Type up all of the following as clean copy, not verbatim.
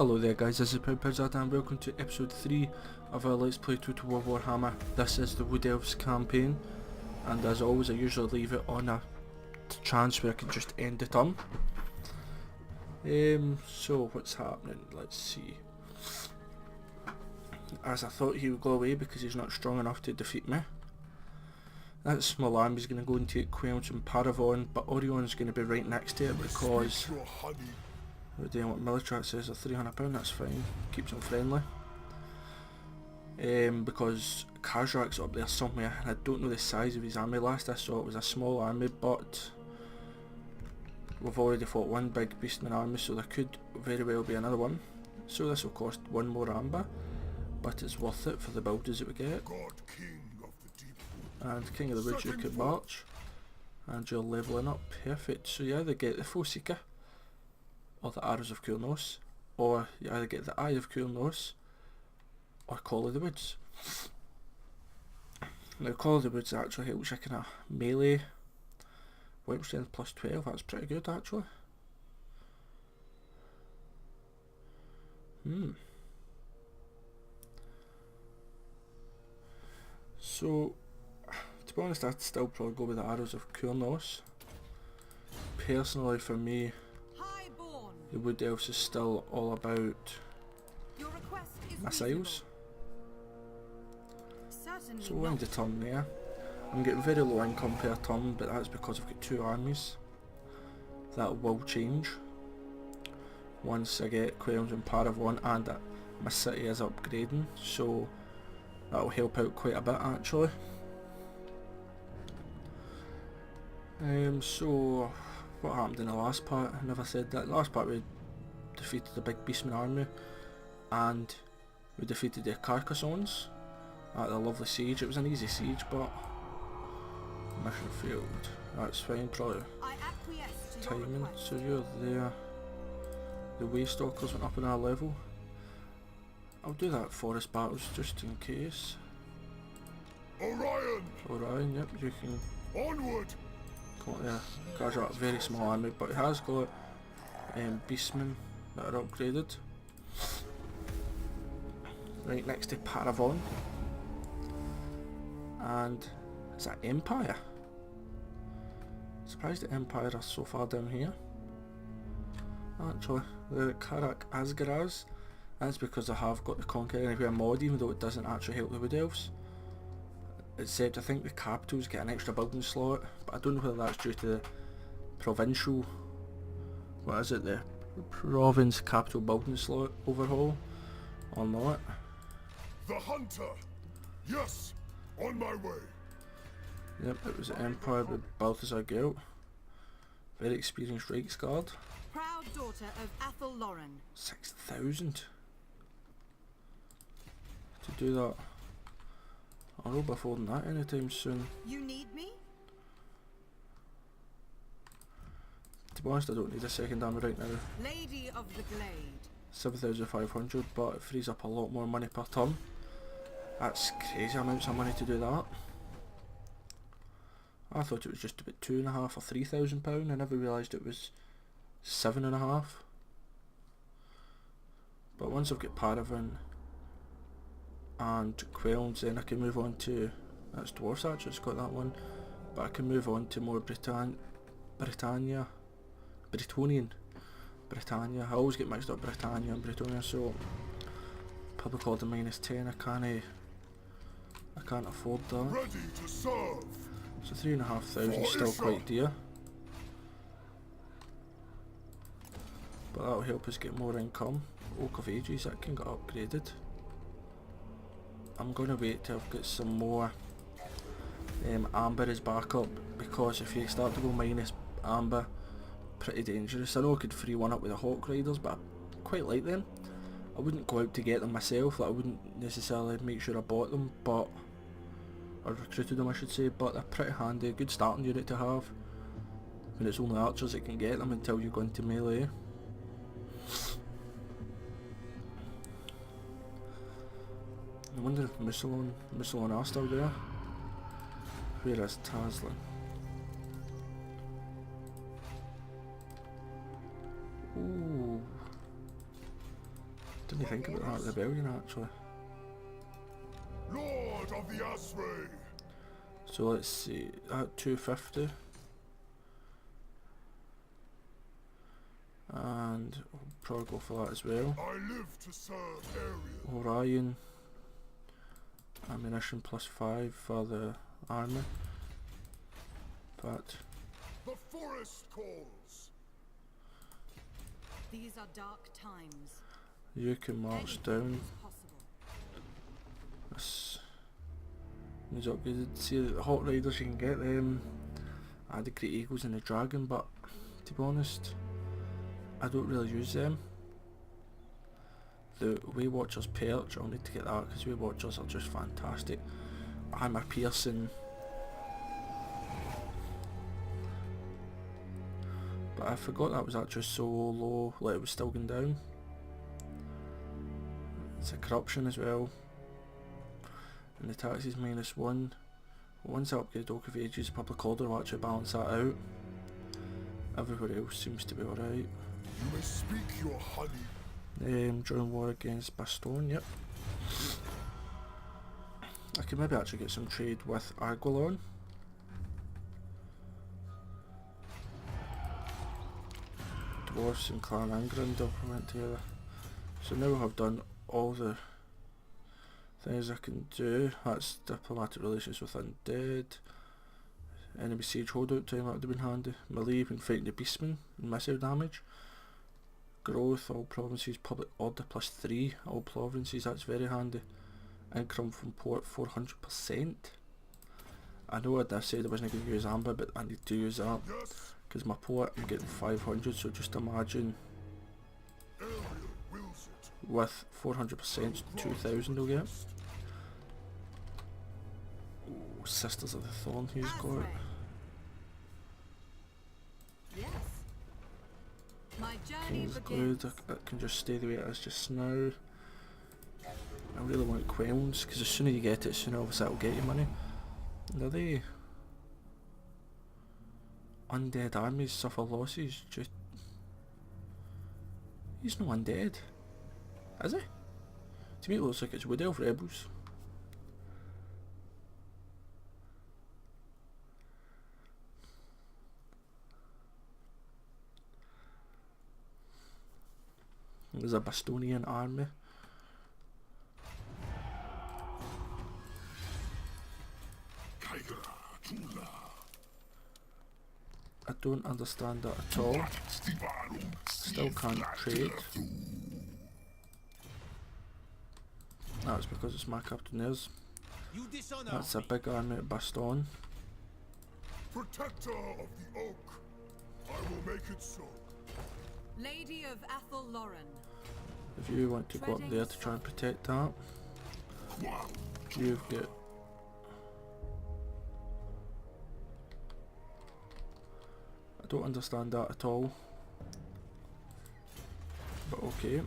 Hello there guys, this is ProudPidgezard and welcome to episode 3 of our Let's Play Total War Warhammer. This is the Wood Elves campaign, and as always I usually leave it on a chance where I can just end the turn. So what's happening? Let's see. As I thought he would go away because he's not strong enough to defeat me. That small army's going to go and take Quelch and Paravon, but Orion's going to be right next to it because we're doing what military says, a £300, that's fine, keeps him friendly. Because Kazrak's up there somewhere, and I don't know the size of his army. Last I saw it was a small army, but we've already fought one big beastman army, so there could very well be another one. So this will cost one more amber, but it's worth it for the builders that we get. And King of the Woods, you could march, and you're levelling up, perfect. So you either get the Foe Seeker, or the Arrows of Coolnose, or you either get the Eye of Coolnose, or Call of the Woods. Now Call of the Woods actually helps you kind of melee, weapon strength plus 12, that's pretty good actually. So, to be honest, I'd still probably go with the Arrows of Coolnose. Personally for me, the Wood Elves is still all about missiles. So we'll end the turn there. I'm getting very low income per turn, but that's because I've got two armies. That will change once I get Quelch and Paravon, and my city is upgrading, so that will help out quite a bit actually. So what happened in the last part? I never said that. Last part we defeated the big beastman army, and we defeated the Carcassonnes at the lovely siege. It was an easy siege, but mission failed. That's fine, probably timing. So you're there. The Waystalkers went up in our level. I'll do that forest battles just in case. Orion, yep, you can onward. Got there. Guy's got a very small army, but he has got beastmen that are upgraded. Right next to Paravon. And is that Empire? Surprised the Empire are so far down here. Actually, they're at Karak Asgaraz. That's because I have got the Conquer Anywhere mod, even though it doesn't actually help the Wood Elves. Except I think the capitals get an extra building slot, but I don't know whether that's due to the provincial, what is it, the province capital building slot overhaul, or not. The hunter! Yes! On my way! Yep, it was the Empire with Balthazar Gelt. Very experienced Reichsguard. Proud daughter of Athel Lauren. 6,000 to do that. I won't be affording that anytime soon. You need me? To be honest, I don't need a second army right now. Lady of the Glade. 7,500, but it frees up a lot more money per turn. That's crazy amounts of money to do that. I thought it was just about £2,500 or £3,000. I never realised it was £7,500. But once I've got Paravon and Quelch, then I can move on to, that's Dwarfs actually, it's got that one, but I can move on to more Britannia. I always get mixed up Britannia and Bretonnia, so Public Order -10, I can't afford that. Ready to serve. So 3,500 is still quite dear, but that'll help us get more income. Oak of Ages, that can get upgraded. I'm gonna wait till I've got some more amber as backup, because if you start to go minus amber, pretty dangerous. I know I could free one up with the Hawk Riders, but I quite like them. I wouldn't go out to get them myself, like I wouldn't necessarily make sure I bought them, but or recruited them I should say, but they're pretty handy, a good starting unit to have when it's only archers that can get them until you go into melee. I wonder if Musalon are still there. Where is Taslan? Ooh. Didn't think about that rebellion actually. Lord of the Asray. So let's see, at 250. And I'll probably go for that as well. I live to serve Ariel. Orion. Ammunition +5 for the army. But The forest calls. These are dark times. you can march Anything down. is possible. This is upgraded. See the Hot Riders, you can get them. I had the Great Eagles and the Dragon, but to be honest, I don't really use them. The Waywatcher's Perch, I'll need to get that because Waywatchers are just fantastic. Armor piercing. But I forgot that was actually so low, like it was still going down. It's a corruption as well. And the tax is -1. Once I upgrade Oak of Ages, Public Order will actually balance that out. Everywhere else seems to be alright. You may speak your honey. During war against Baston, yep. I could maybe actually get some trade with Arguelon. Dwarfs and Clan Angrandel went together. So now I've done all the things I can do. That's diplomatic relations with undead. Enemy siege holdout time, that would have been handy. Melee when fighting the beastmen and missile damage. Growth, all provinces, public order +3, all provinces, that's very handy. Income from port 400%. I know I said I wasn't going to use Amber, but I need to use that. Yes, Because my port I'm getting 500, so just imagine Ariel wills it. with 400%, 2000 I'll get. Ooh, Sisters of the Thorn, he's got it. Asray. Yes. My journey King's begins. Glade, I can just stay the way it is just now. I really want Quelns, because the sooner you get it, the sooner obviously it'll get you money. And are they undead armies suffer losses? Just he's no undead, is he? To me it looks like it's Wood Elf Rebels. There's a Bastonian army. I don't understand that at all. Still can't trade. That's because it's my captaineers. That's a big army at Baston. Protector of the oak. I will make it so. Lady of Athel Lauren. If you want to go up there to try and protect that, you've got I don't understand that at all. But okay.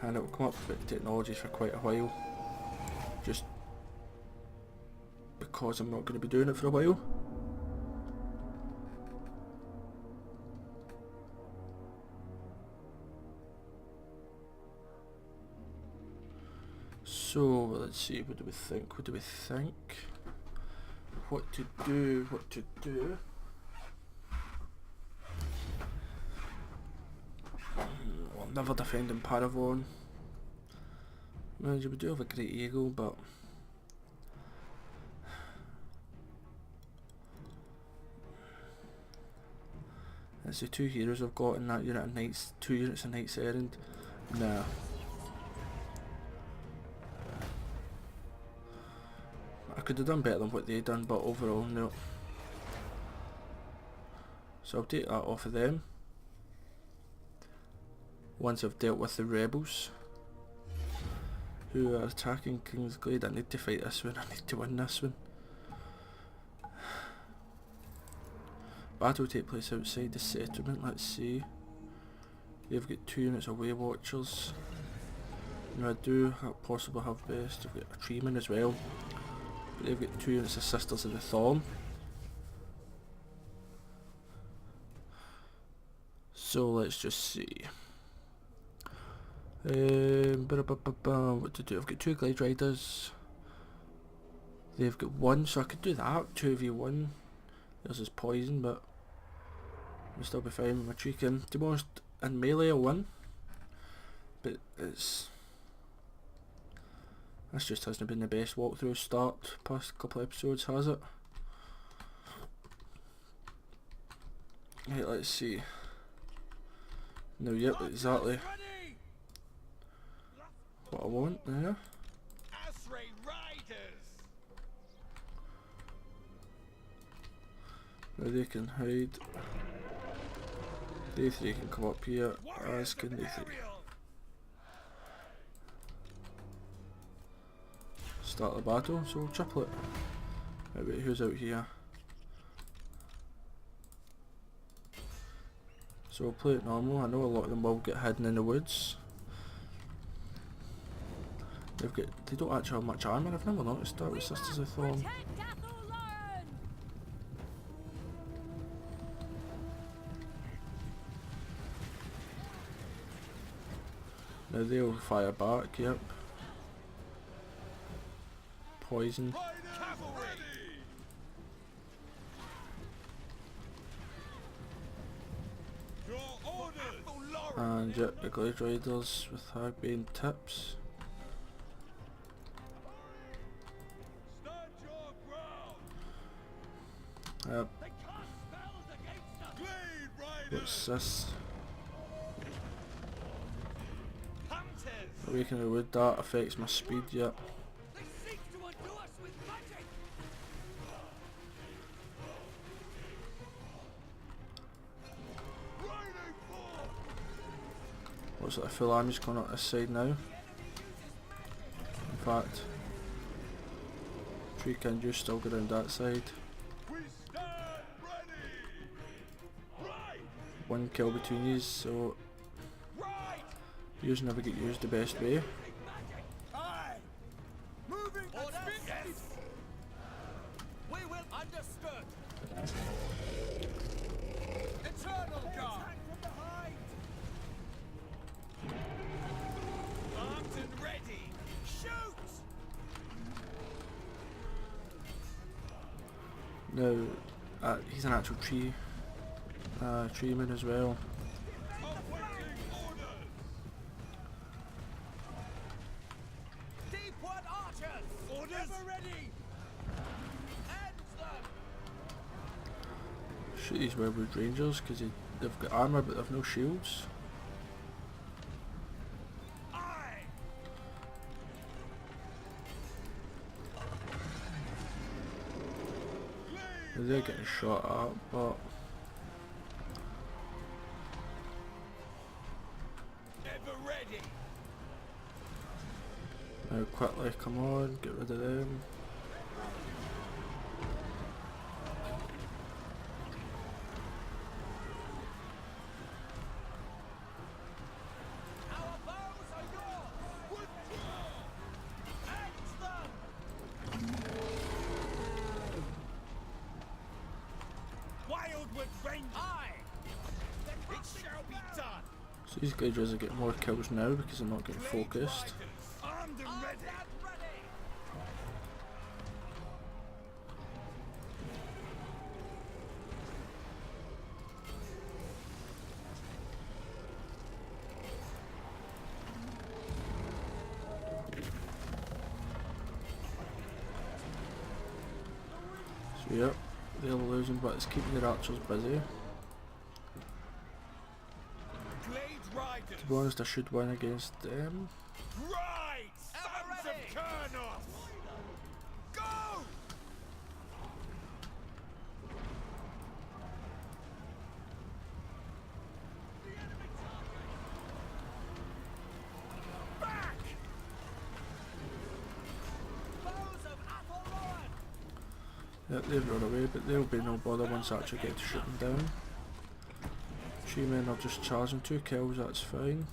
And it'll come up with technologies for quite a while. Just because I'm not going to be doing it for a while. So let's see, what do we think? What do we think? What to do? What to do? Well, I'm never defending Paravon. Well, we do have a Great Eagle, but it's the two heroes I've got in that unit of knights, 2 units of Knights Errant. Nah. I could have done better than what they done, but overall, no. So I'll take that off of them. Once I've dealt with the rebels who are attacking King's Glade, I need to fight this one, I need to win this one. Battle will take place outside the settlement, let's see. You've got 2 units of Waywatchers. Now I do possibly have best, I've got a Treeman as well. But they've got 2 units of Sisters of the Thorn. So let's just see. What to do? I've got 2 Glide Riders. They've got 1, so I could do that. 2v1. There's his poison, but we'll still be fine with my Treekin. To be honest, in melee I'll win. But this just hasn't been the best walkthrough start past couple of episodes, has it? Right, let's see. No, yep, exactly what I want there. Now they can hide. They 3 can come up here, as can they 3. Start the battle, so we'll triple it. Right, wait, who's out here? So we'll play it normal. I know a lot of them will get hidden in the woods. They don't actually have much armour. I've never noticed that with Sisters of Thorn. Now they'll fire back, yep. Poison. And yep, the Glade Riders with Hagbane tips. Yep. What's this? Awaken the wood, that affects my speed, yep. What's that, full army's going up this side now. In fact, Treekin, you still go down that side. 1 kill between these, so yours never get used the best way. Now, he's an actual treeman as well. Shoot these Werewolf Rangers because they've got armour but they've no shields. They're getting shot at, but now quickly, come on, get rid of them. So these guys are getting more kills now because they're not getting focused. So yep, they're losing, but it's keeping their archers busy. To be honest, I should win against them. Right! Sons of Kurnos! Go! Back! Yep, they've run away, but they'll be no bother once I actually get to shoot them down. 3 men are just charging, 2 kills, that's fine.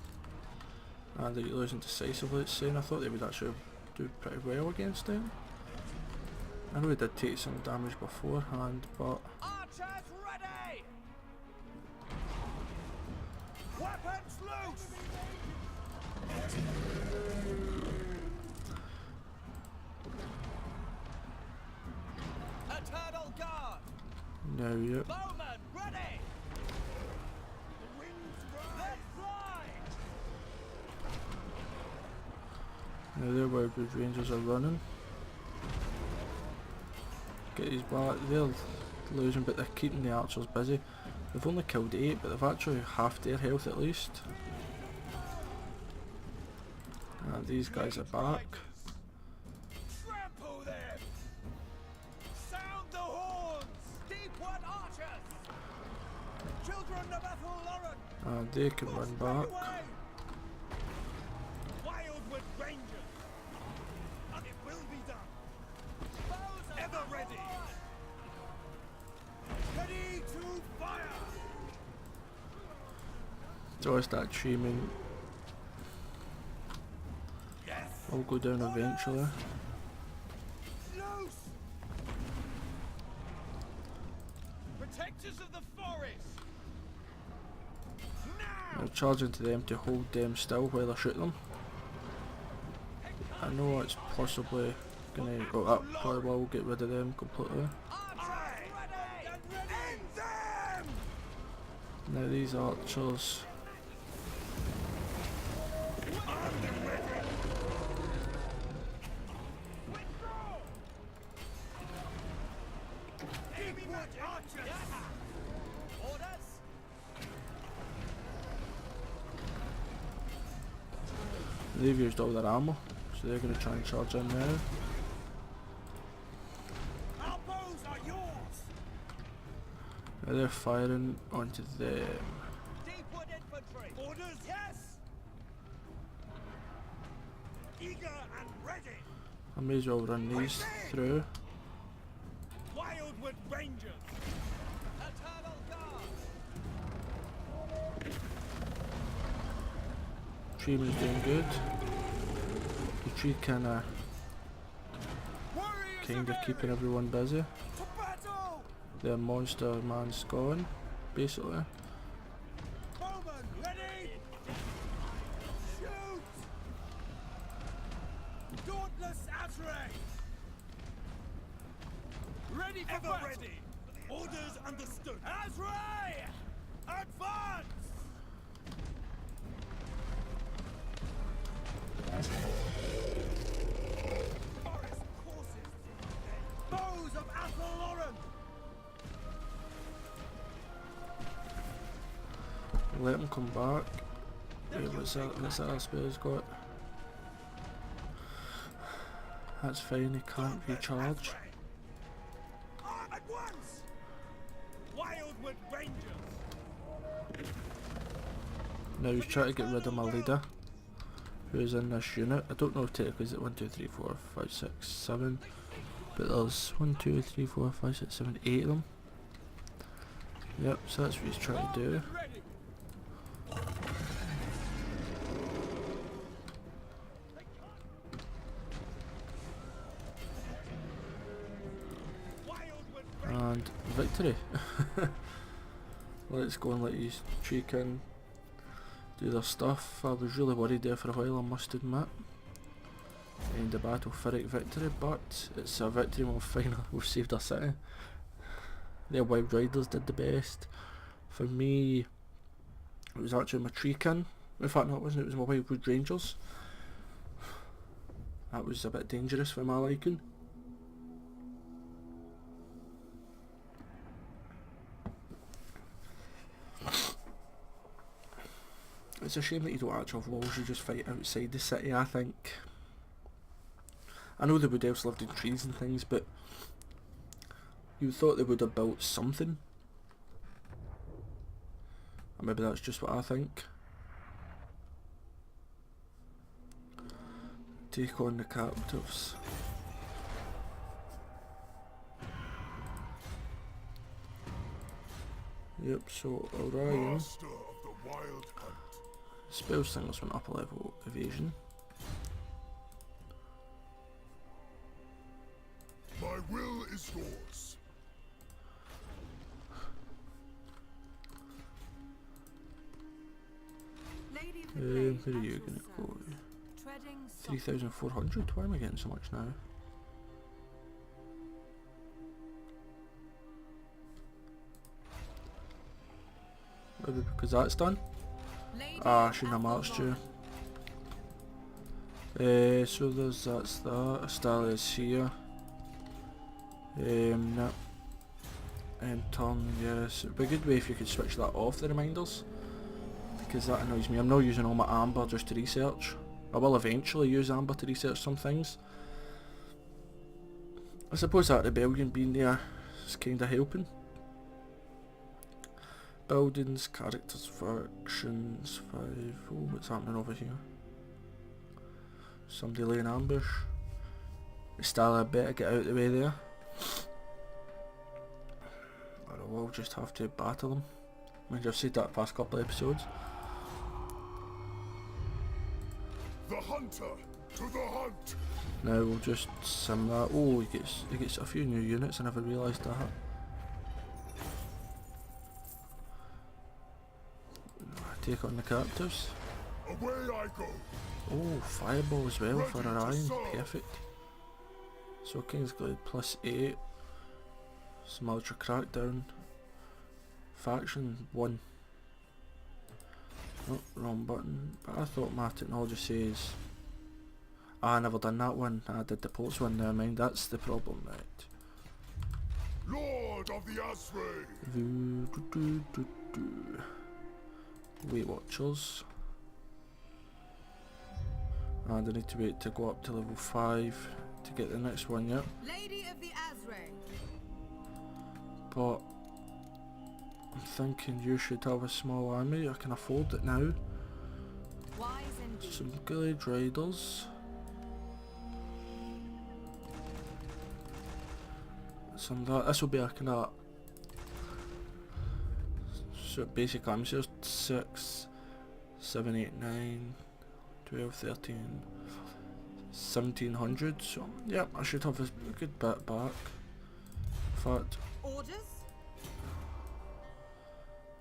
And they're losing decisively, it's saying. I thought they would actually do pretty well against them. I know they did take some damage beforehand, but Archers ready! Weapons loose! Eternal guard. Now, yep. Bowman, ready. The winds rise. Let's fly. Now their Wildwood Rangers are running. Get his back, they're losing but they're keeping the archers busy. They've only killed 8 but they've actually half their health at least. And these guys are back. Trample them. Sound the horns. Deepwood archers. Children of Ethel Lauren. And they can run back. Wildwood Rangers. And it will be done. Ever ready. Ready to fire. So it's that streaming. Yes. I'll go down eventually. Loose. Protectors of the forest. Now. Now charge into them to hold them still while I shoot them. I know it's possibly gonna go up, probably will get rid of them completely. Now these archers. They've used all their ammo, so they're going to try and charge in now. Our bows are yours. Now they're firing onto them. Deepwood infantry. Orders, yes. Eager and ready. I may as well run these through. Wildwood Rangers. Eternal guard. Treeman's doing good. The tree kinda keeping everyone busy. To battle. Their monster man's gone, basically. Bowman, ready. Shoot. Dauntless Azrae. Ready for battle. Ready. Orders understood. Azrae. Advance. Forest courses. Bows of Ethel Lauren. Let them come back. Wait, what's that spell's got? That's fine, he can't recharge. At once. Wildwood Rangers. Now he's trying to get rid of my leader, who's in this unit. I don't know if technically is it 1, 2, 3, 4, 5, 6, 7, but there's 1, 2, 3, 4, 5, 6, 7, 8 of them. Yep, so that's what he's trying to do. Ready. Wildwood And victory. Let's go and let these chicken do their stuff. I was really worried there for a while, I must admit. In the battlefic victory, but it's a victory and we've saved our city. The Wild Riders did the best. For me, it was actually my Treekin. In fact, no, it wasn't, it was my Wildwood Rangers. That was a bit dangerous for my liking. It's a shame that you don't actually have walls, you just fight outside the city, I think. I know the Wood Elves lived in trees and things, but you thought they would have built something. Or maybe that's just what I think. Take on the captives. Yep, so Orion. Master of the wild hunt. Spell singles went up a level, evasion. My will is yours. Lady of the Glade. where are you going to go? Treading softly. 3,400? Why am I getting so much now? Maybe because that's done? Lady Ah, of shouldn't have Athel marched you. Lauren. So that's that. Astalia's here. No. And turn, yes. It'd be a good way if you could switch that off, the reminders. Because that annoys me. I'm not using all my amber just to research. I will eventually use amber to research some things. I suppose that rebellion being there is kind of helping. Buildings, characters, factions, 5. Oh, what's happening over here? Somebody laying ambush. Stella, better get out of the way there. Or we'll just have to battle them. I mean, I've said that past couple of episodes. The hunter to the hunt. Now we'll just sim that. Oh, he gets a few new units. I never realised that. Take on the captives. Away I go. Oh, fireball as well for Ready to Orion. serve. Perfect. So Kingsglaive +8. Some ultra crackdown. Faction 1. Oh, wrong button. But I thought my technology says... Ah, I never done that one. I did the pulse one, never mind. That's the problem, right. Lord of the Asray. Weight Watchers. And I need to wait to go up to level 5 to get the next one, yep. Lady of the Asray. But I'm thinking you should have a small army. I can afford it now. Wise indeed. Some Glade Riders. Some of that. This will be a kind of so basic army. So 6, 7, 8, 9, 12, 13, 1700. So yeah, I should have a good bit back. In fact, Orders?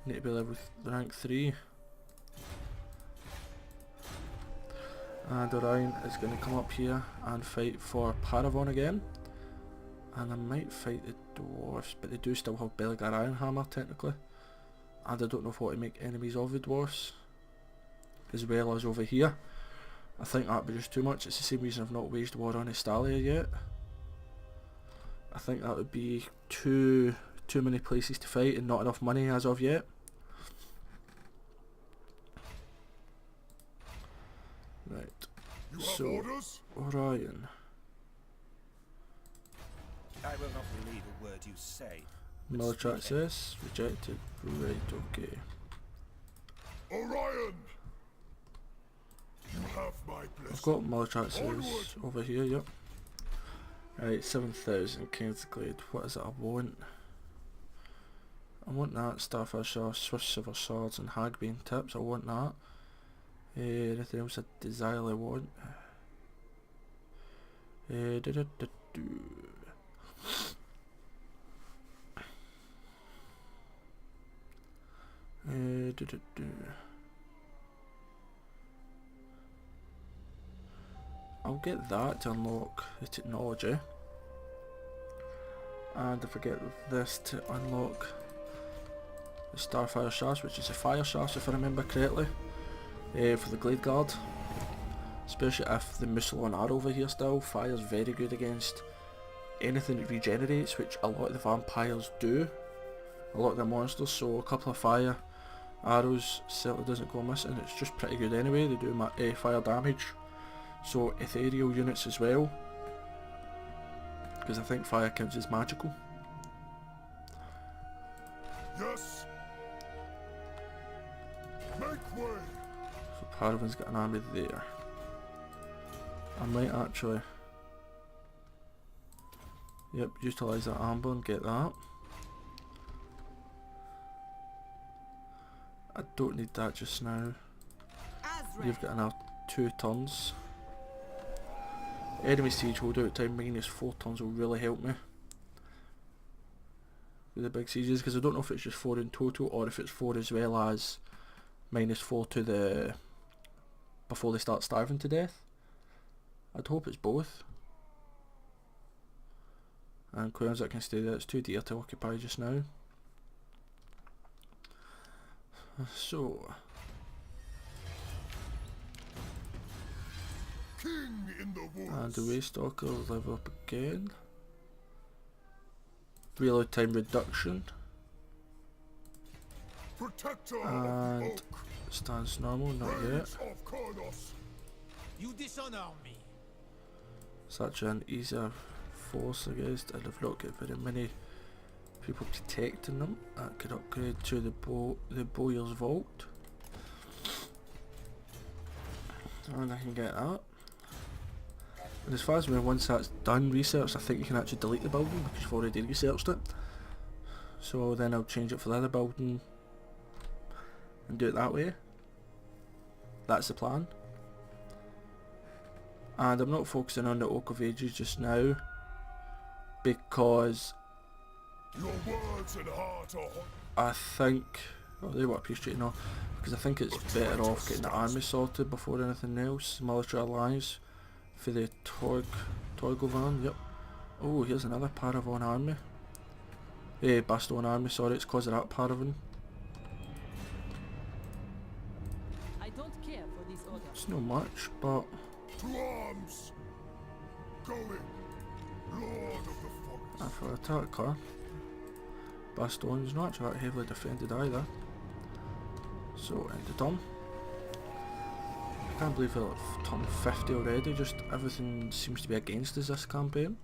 need to be level rank 3. And Orion is going to come up here and fight for Paravon again. And I might fight the dwarfs, but they do still have Belgar Iron Hammer technically. And I don't know if I want to make enemies of the dwarfs. As well as over here. I think that would be just too much. It's the same reason I've not waged war on Estalia yet. I think that would be too many places to fight and not enough money as of yet. Right. You have So, orders? Orion. I will not believe a word you say. Military access rejected. Right, okay. Orion. You have my blessing. I've got military access Onward. over here, yep. Right, 7,000 Kingsglaive. What is it I want? I want that. Starfisher, Swiss Silver Swords and Hagbane Tips. I want that. Anything else I desirely want? I'll get that to unlock the technology, and if I get this to unlock the Starfire Shafts, which is a fire shaft if I remember correctly, for the Glade Guard, especially if the Musalon are over here still. Fire's very good against anything that regenerates, which a lot of the vampires do, a lot of the monsters, so a couple of fire arrows certainly doesn't go missing. It's just pretty good anyway. They do fire damage. So ethereal units as well, because I think fire counts as magical. Yes. Make way. So Paragon's got an army there. I might actually, yep, utilise that amber and get that. I don't need that just now. Asray. You've got another 2 turns. Enemy siege holdout time -4 turns will really help me with the big sieges, because I don't know if it's just 4 in total or if it's 4 as well as -4 to the before they start starving to death. I'd hope it's both. And queens that can stay there, it's too dear to occupy just now. So King in the woods. and the Waystalker will level up again. Reload time reduction. Protector And of the oak. stance normal, not yet. Rage of Kronos. You dishonor me. Such an easier force against, and I've not got very many people protecting them. I could upgrade to the Bowyer's Vault. And I can get that. And as far as once that's done research, I think you can actually delete the building because you've already researched it. So then I'll change it for the other building and do it that way. That's the plan. And I'm not focusing on the Oak of Ages just now because Your words and heart are hot. I think, oh they were appreciate now, because I think it's better off getting the army sorted before anything else. Military allies for the Torgovan, yep. Oh, here's another Paravan army. Bastion army, sorry, it's cause of that Paravan. I don't care for this order. It's not much, but To arms. Going. Lord of the forest. for attack car. Bastion's not actually that heavily defended either. So end of turn. I can't believe we're at turn 50 already, just everything seems to be against us this campaign.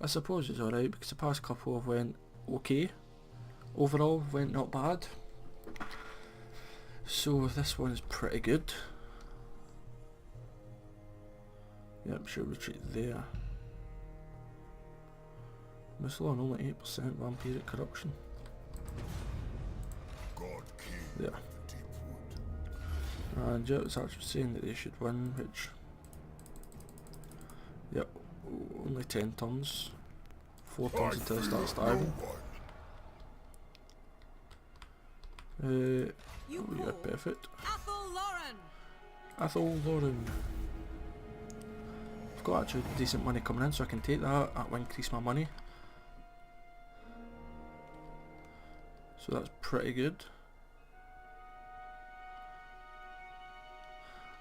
I suppose it's alright because the past couple have went okay. Overall went not bad. So this one is pretty good. Yep, should retreat there. Missile on only 8% vampiric corruption. God King There. of the deep wood. And yeah, it's actually saying that they should win, which... Yep, only 10 turns. 4 turns until they start starving. No one. You Oh yeah, call perfect. Athel Lauren. Athel Lauren. I've got actually decent money coming in, so I can take that. That will increase my money. So that's pretty good.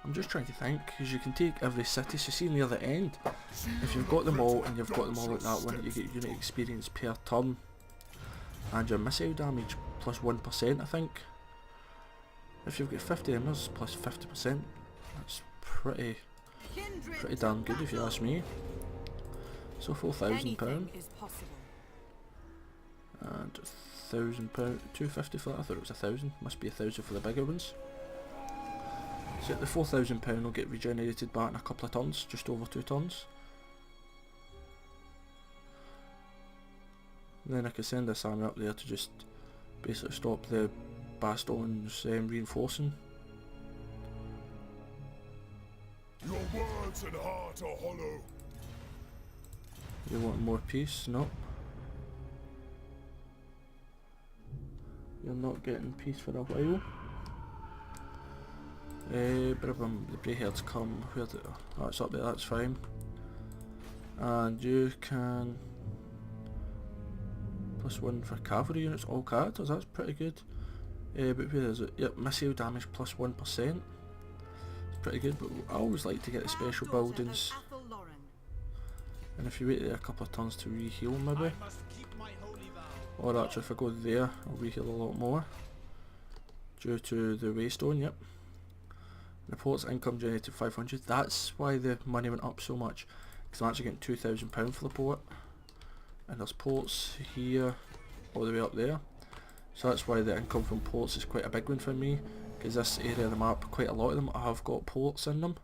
I'm just trying to think, because you can take every city, so see near the end, if you've got them all and you've got them all like that one, you get unit experience per turn, and your missile damage plus 1% I think. If you've got 50 emirs plus 50%, that's pretty damn good if you ask me. So £4,000 Anything is possible. and £1,000, £250 for that. I thought it was 1,000. Must be 1,000 for the bigger ones. So the £4,000 will get regenerated back in a couple of turns, just over 2 turns. Then I can send this army up there to just basically stop the Bastions reinforcing. Your words and heart are hollow. You want more peace? No. You're not getting peace for a while. The Brayheards come. Where the, oh, it's up there, that's fine. And you can +1 for cavalry units, all characters, that's pretty good. But where is it? Yep, missile damage plus 1%. It's pretty good, but I always like to get the special buildings. Athel Lauren. And if you wait there a couple of turns to re-heal maybe. I must keep my holy vow. Or actually if I go there, I'll re-heal a lot more. Due to the Waystone, yep. Reports income generated 500. That's why the money went up so much. Because I'm actually getting £2,000 for the port. And there's ports here, all the way up there. So that's why the income from ports is quite a big one for me. Because this area of the map, quite a lot of them have got ports in them.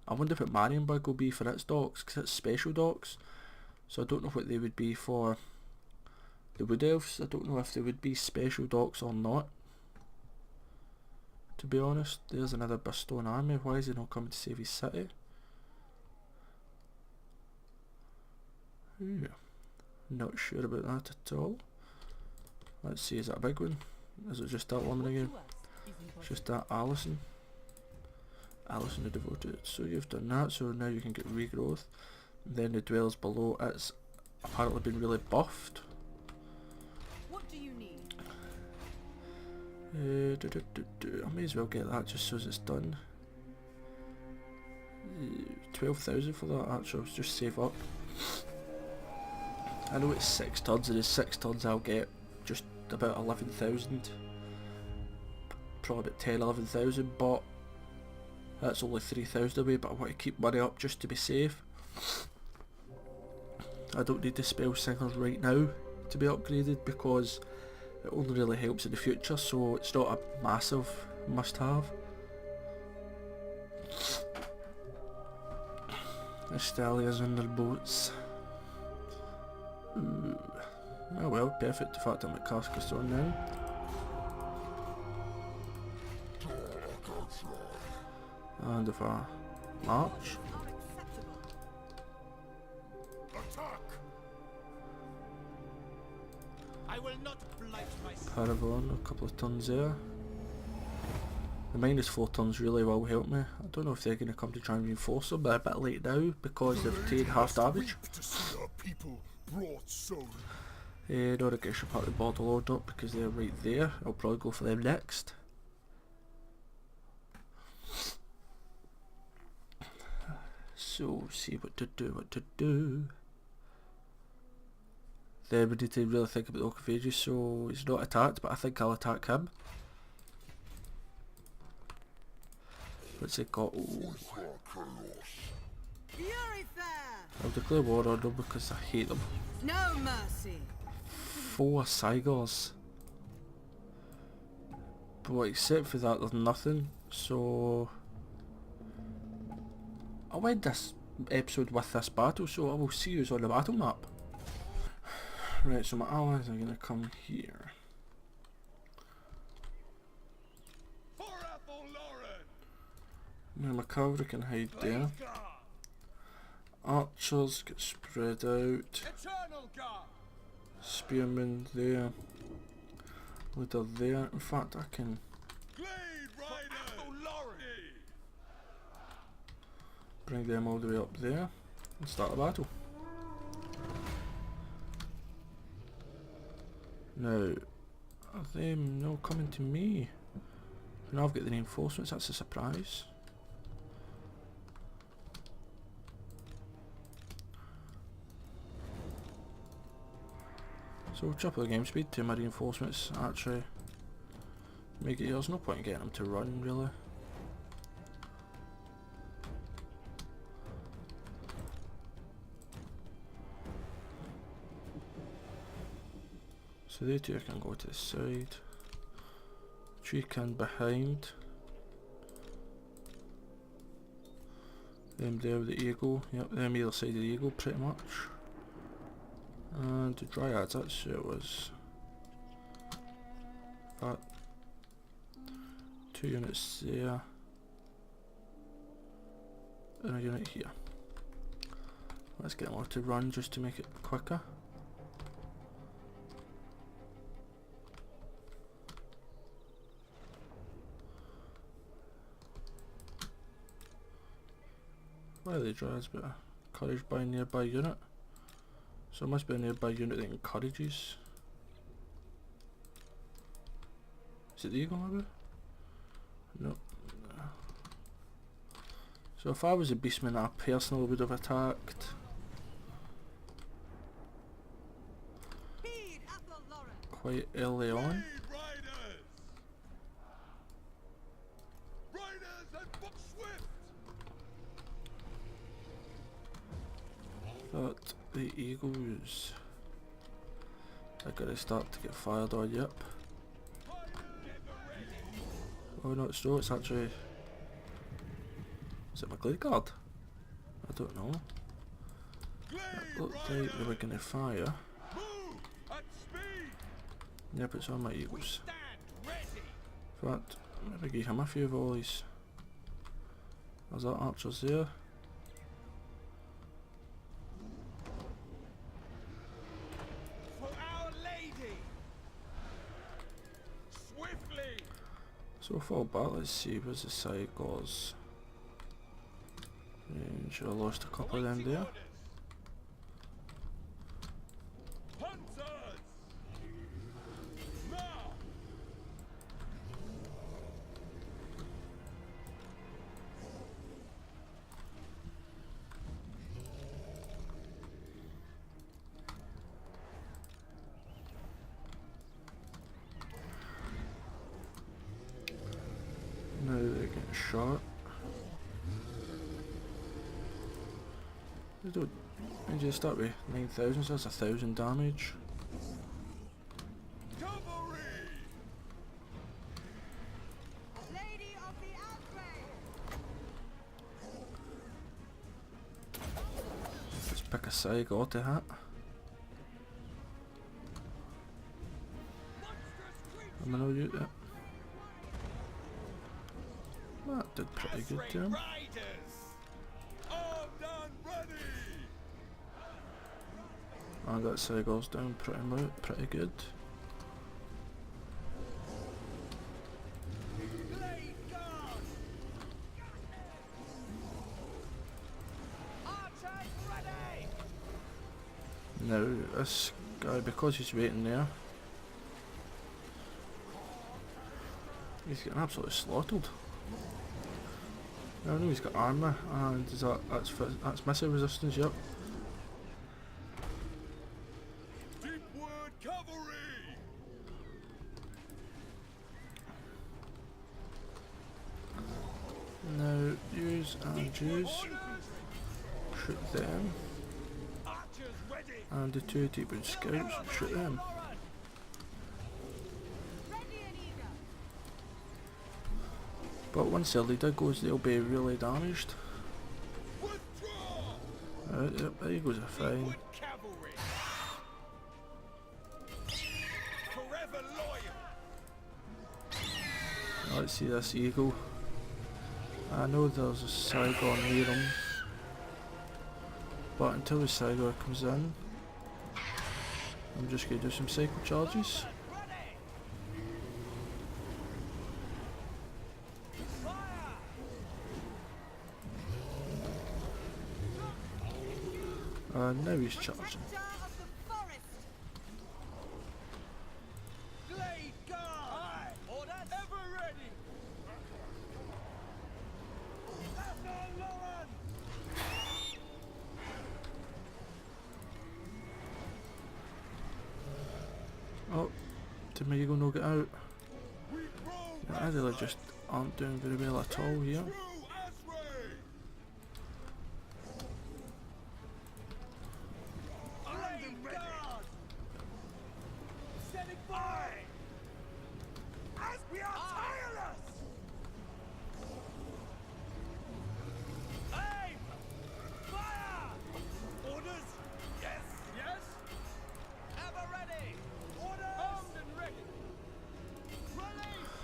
I wonder what Marienburg will be for its docks, because it's special docks. So I don't know what they would be for the Wood Elves. I don't know if they would be special docks or not. To be honest, there's another Bastion army. Why is he not coming to save his city? Yeah, not sure about that at all. Let's see, is that a big one? Is it just that one again? It's just that Alison the Devoted. So you've done that, so now you can get regrowth. And then the dwellers below, it's apparently been really buffed. What do you need? I may as well get that just so as it's done. 12,000 for that actually, just save up. I know it's 6 tons, and in 6 tons I'll get just about 11,000. Probably about 10, 11,000, but that's only 3,000 away, but I want to keep money up just to be safe. I don't need the spell singers right now to be upgraded because it only really helps in the future, so it's not a massive must have. The stallions on their boats. Ooh. Oh well, perfect. The fact I'm at Carcassonne now. And if I march. Attack! I will not blight myself. Paragon, a couple of tons there. The -4 tons really will help me. I don't know if they're going to come to try and reinforce them, but a bit late now because they've taken half damage. To see our people brought so. No, I guess I'll part the bottle load up because they're right there. I'll probably go for them next. So, see what to do. Then we need to really think about the Oak, so he's not attacked, but I think I'll attack him. What's it got? Oh. Fury fair! I'll declare war on them because I hate them. No mercy! 4 Cygors. But except for that there's nothing, so I'll end this episode with this battle, so I will see you on the battle map. Right, so my allies are going to come here. Now my cavalry can hide there. Archers get spread out. Spearmen there. Leader there. In fact, I can bring them all the way up there and start a battle. Now, are they no coming to me? Now I've got the reinforcements, that's a surprise. So we'll triple the game speed to my reinforcements, actually make it, there's no point in getting them to run really. So they two can go to the side. Tree can behind. Them there with the eagle, yep, them either side of the eagle pretty much. And the dryads, that's who it was. That 2 units there. And a unit here. Let's get more to run just to make it quicker. Why are they dryads? But encouraged by a nearby unit. So it must be a nearby unit that encourages. Is it the eagle maybe? Nope. So if I was a beastman, I personally would have attacked. Quite early on. But the eagles are gonna start to get fired on, yep. Oh no, it's no, it's actually... Is it my glade guard? I don't know. It looked like they were gonna fire. Yep, it's on my eagles. In fact, maybe give him a few volleys. There's that archers there. So far back, let's see, where's the side goes. Should have lost a couple of them there. Hunters! Now! Now they're getting shot. They don't. I just start with 9,000, so that's 1,000 damage. Cavalry! Lady of the outrage! Let's pick a side to hit. I'm gonna do that. That did pretty good to him. Riders! Armed and ready! I got Seagulls down pretty good. Blade guard! Archers ready! Now this guy, because he's waiting there, he's getting absolutely slaughtered. I know he's got armour, and that's missile resistance, yep. Deepwood cavalry! Now use and use. Shoot them. Archers ready! And the two Deepwood scouts, shoot them. Ready and eager! But once their leader goes, they'll be really damaged. Withdraw! Yep, there goes a fine. Deepwood cavalry! Forever loyal! Let's see this eagle. I know there's a Saigon near him, but until the Saigon comes in, I'm just going to do some cycle charges. Ready! Fire! Now he's charging. Protector of the forest! Blade guard! Orders! Ever ready! Ather Lauren! Oh, did my eagle not get out? We grow I really just aren't doing very well at all here. true Asray! Blade guard! Standing by! As we are tireless! Aim! Fire! Orders? Yes! Yes? Ever ready! Orders! Armed and ready! Release!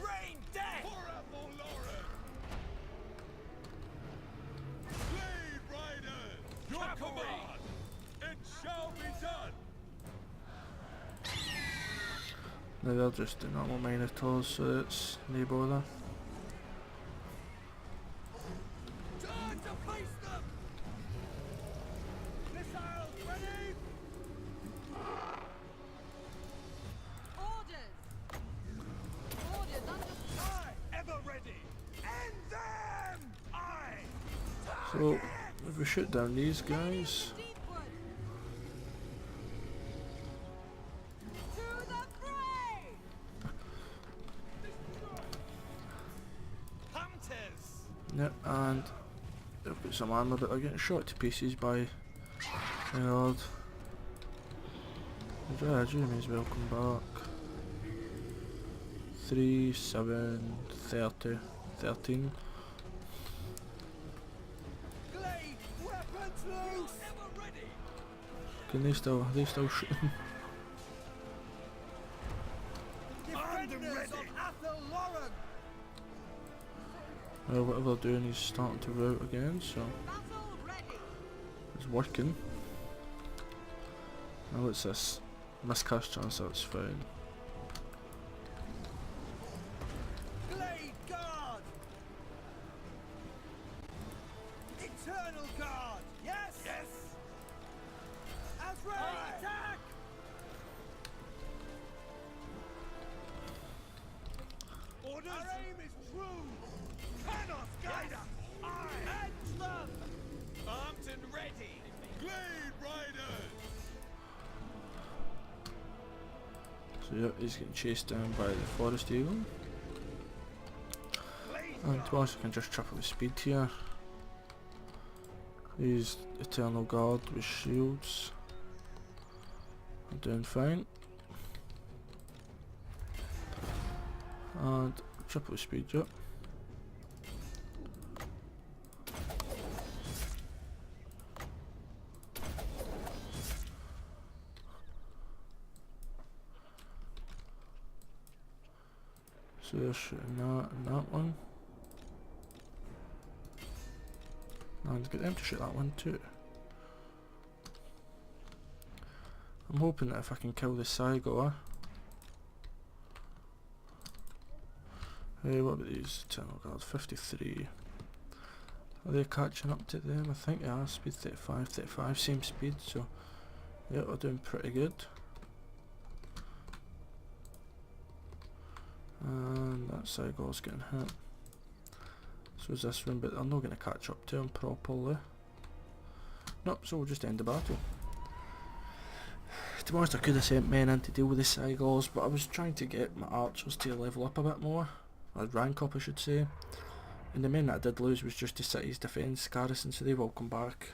Rain death! Forever Lauren! Blade Riders! Your command! It shall be done! Now they'll just do normal Minotaurs, so it's no bother. Turn to face them! Missiles ready! Orders! Orders understood! I ever ready! End them! I! So if we shoot down these guys, Deepwood! To the fray! Hunters! yep, and they've got some armour, but they're getting shot to pieces by Herd. Jimmy's welcome back. 3, 7, 30, 13. Glade! Weapons loose! Ever ready! Can they still shooting? Defenders of Ather Lauren! Whatever they're doing is starting to rout again, so Battle ready! it's working. Now what's this? Miscast chance, that's fine. Attack! Orders! Our aim is true! Panos, guide us! Edge them! Armed and ready! Blade Riders! So yeah, he's getting chased down by the Forest Eagle. And to be honest, I can just triple the speed here. Use Eternal Guard with shields. I'm doing fine. And triple the speed, yep. So they're shooting that and that one. And get them to shoot that one too. I'm hoping that if I can kill the Cygor. Hey, what about these Eternal Guards? 53. Are they catching up to them? I think they are. Speed 35, 35, same speed, so yeah, we're doing pretty good. And that Cygor's getting hit. So is this one, but I'm not going to catch up to him properly. Nope, so we'll just end the battle. To be honest, I could have sent men in to deal with the Cygors, but I was trying to get my archers to level up a bit more. Or rank up, I should say. And the men that I did lose was just the city's defence garrison, so they've all come back.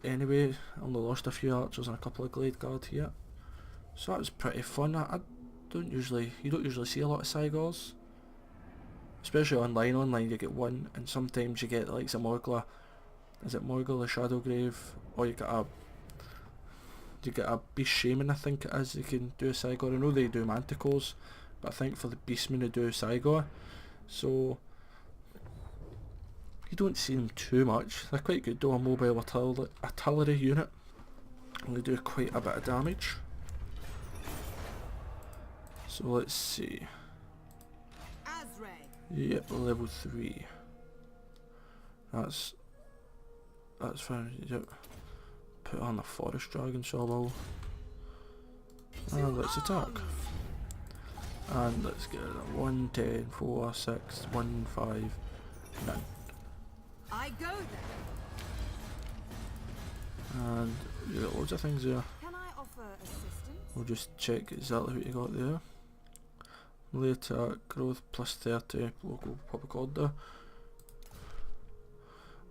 Anyway, I only lost a few archers and a couple of glade guard here. So that was pretty fun. You don't usually see a lot of Cygors. Especially online. Online you get one, and sometimes you get the likes of Morgla. Is it Morgla the Shadowgrave? Or you get a Beast Shaman, I think it is. You can do a Cygor. I know they do Manticores, but I think for the Beastmen they do Cygor. So you don't see them too much. They're quite good though, a mobile artillery unit. And they do quite a bit of damage. So let's see. Yep, level 3. That's fine. Yep. Put on the Forest Dragon, so I will. And let's attack. And let's get it at 1, 10, 4, 6, 1, 5, 9. I go then. And you got loads of things there. Can I offer assistance? We'll just check exactly what you got there. Melee attack, growth plus 30, local public order.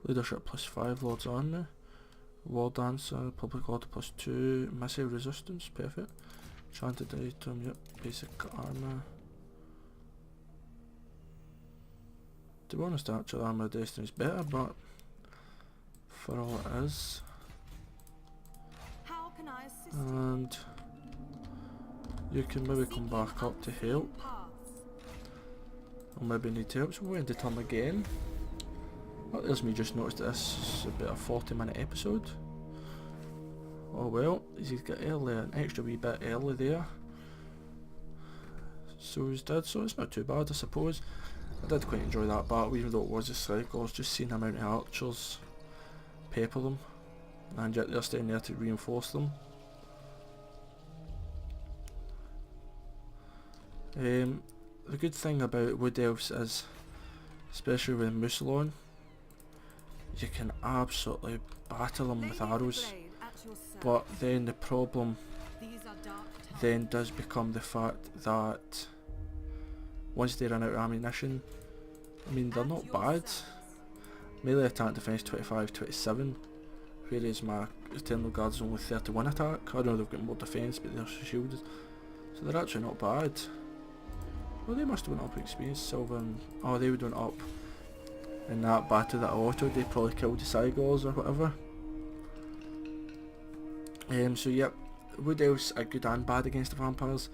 Leadership plus 5, Lord's Army. War Dancer, public order plus 2, missile resistance, perfect. Enchanted item, yep, basic armor. To be honest, actual armor of destiny is better, but for all it is. How can I assist? And you can maybe come back up to help. Or maybe need help, so we'll end the turn again. Well, there's me just noticed this is about a 40-minute episode. Oh well, he's got an extra wee bit early there. So he's dead, so it's not too bad I suppose. I did quite enjoy that battle, even though it was a cycle. Just seeing the amount of archers pepper them, and yet they're staying there to reinforce them. The good thing about Wood Elves is, especially with Musalon, you can absolutely batter them with arrows, but then the problem then does become the fact that once they run out of ammunition, I mean they're not bad. Melee attack defense 25, 27, whereas my Eternal Guard's only 31 attack. I know they've got more defense, but they're shielded, so they're actually not bad. Well, they must have went up with experience, Silver, and oh, they would went up in that battle that I autoed. They probably killed the Cygors or whatever. So yep, Wood Elves are good and bad against the vampires.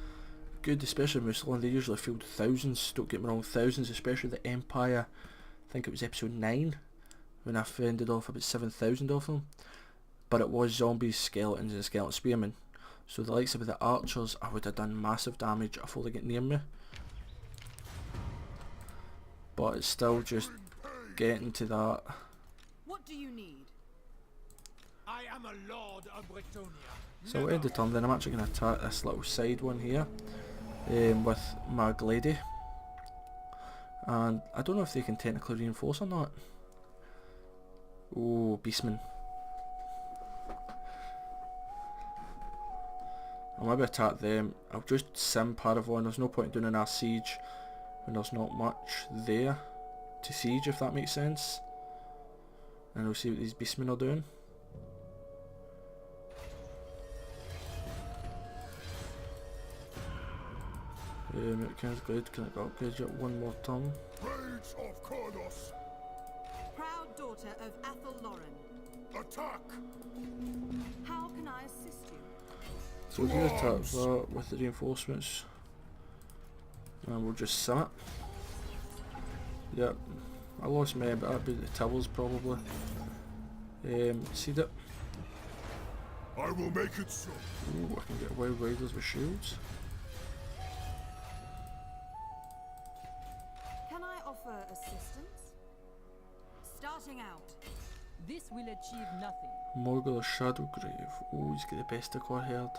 Good, especially Musalon. They usually field thousands. Don't get me wrong, thousands, especially the Empire. I think it was episode 9 when I fended off about 7,000 of them. But it was zombies, skeletons, and skeleton spearmen. So the likes of the archers, I would have done massive damage before they get near me. But it's still just getting to that. What do you need? I am a lord of Britonia. So at the turn then I'm actually going to attack this little side one here with my Glady. And I don't know if they can technically reinforce or not. Oh, Beastmen. I'll maybe attack them. I'll just sim Paravon. There's no point doing an siege when there's not much there to siege, if that makes sense. And we'll see what these Beastmen are doing. It good. Can I upgrade you one more turn? Rage of Kurnos. Proud daughter of Athel Lauren. Attack. How can I assist you? So we'll attack that with the reinforcements. And we'll just sim it. Yep. I lost men, but that'd be the towers probably. Seed it. I will make it so. Ooh, I can get Wild Riders with shields. Can I offer assistance? Starting out. This will achieve nothing. Morgul Shadowgrave. Ooh, he's got the best of Herd.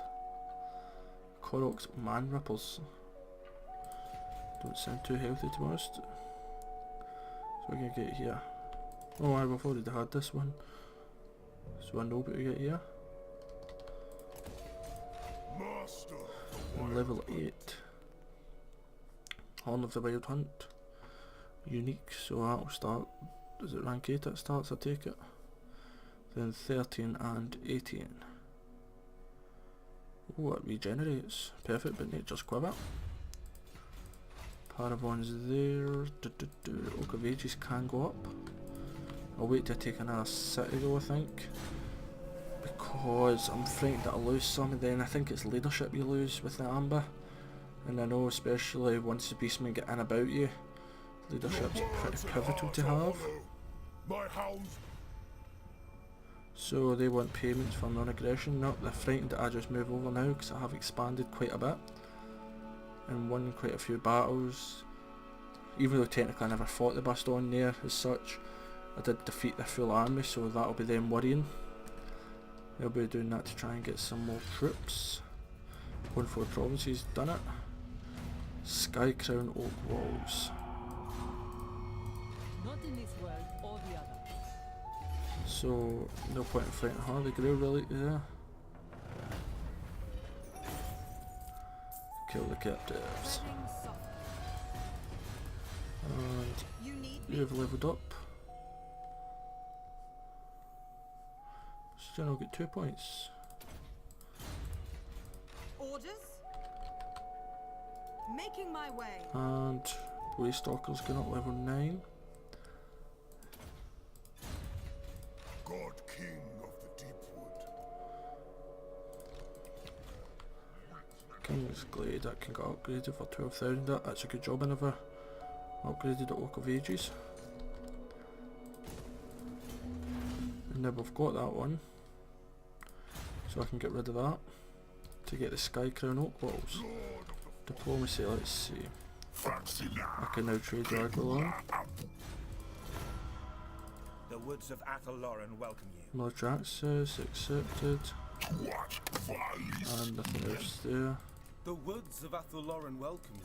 Korok's Man Ripples. Don't sound too healthy to be honest. So we're gonna get here. Oh, I've already had this one. So I know what we get here. Master. And level 8. Horn of the Wild Hunt. Unique, so that'll start. Is it rank 8 it starts, I take it? Then 13 and 18. Oh, it regenerates. Perfect, but nature's quiver. Paravon's there. Oak of Ages can go up. I'll wait to take another city though, I think. Because I'm frightened that I'll lose some, and then I think it's leadership you lose with the Amber. And I know especially once the Beastmen get in about you, leadership's pretty pivotal to have. My hounds. So they want payments for non-aggression. No, they're frightened that I just move over now because I have expanded quite a bit. And won quite a few battles. Even though technically I never fought the Bastion there as such, I did defeat their full army, so that'll be them worrying. They'll be doing that to try and get some more troops. 1-4 provinces, done it. Sky Crown Oak Walls. Not in this world or the other. So, no point in fighting her, the Grail Relic there. Kill the captives. Treading softly. And You need me? you've leveled up. Still not get 2 points. Orders? Making my way. And Waystalker's gone up level 9. God King of the Deepwood. King's Glade, that can get upgraded for 12,000. That's a good job. I never upgraded the Oak of Ages. And now we've got that one. So I can get rid of that to get the Sky Crown Oak Walls. Diplomacy, let's see. Fancy now. I can now trade Dragulon. The woods of Athel Lauren welcome you. Military access, accepted. What vice? And nothing else there. The woods of Athel Lauren welcome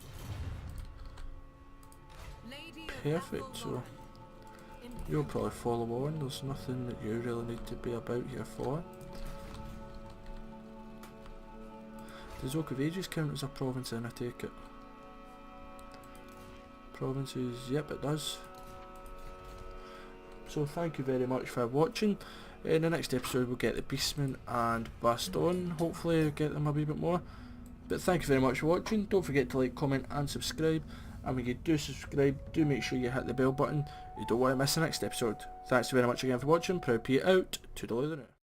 you. Lady of Perfect, Athel so Lauren. you'll probably follow on. There's nothing that you really need to be about here for. Does Oak of Ages count as a province then, I take it? Provinces, yep it does. So thank you very much for watching. In the next episode we'll get the Beastmen and Bastion, hopefully get them a wee bit more. But thank you very much for watching. Don't forget to like, comment and subscribe. And when you do subscribe, do make sure you hit the bell button. You don't want to miss the next episode. Thanks very much again for watching. ProudPidgezard out. Toodaloo the now.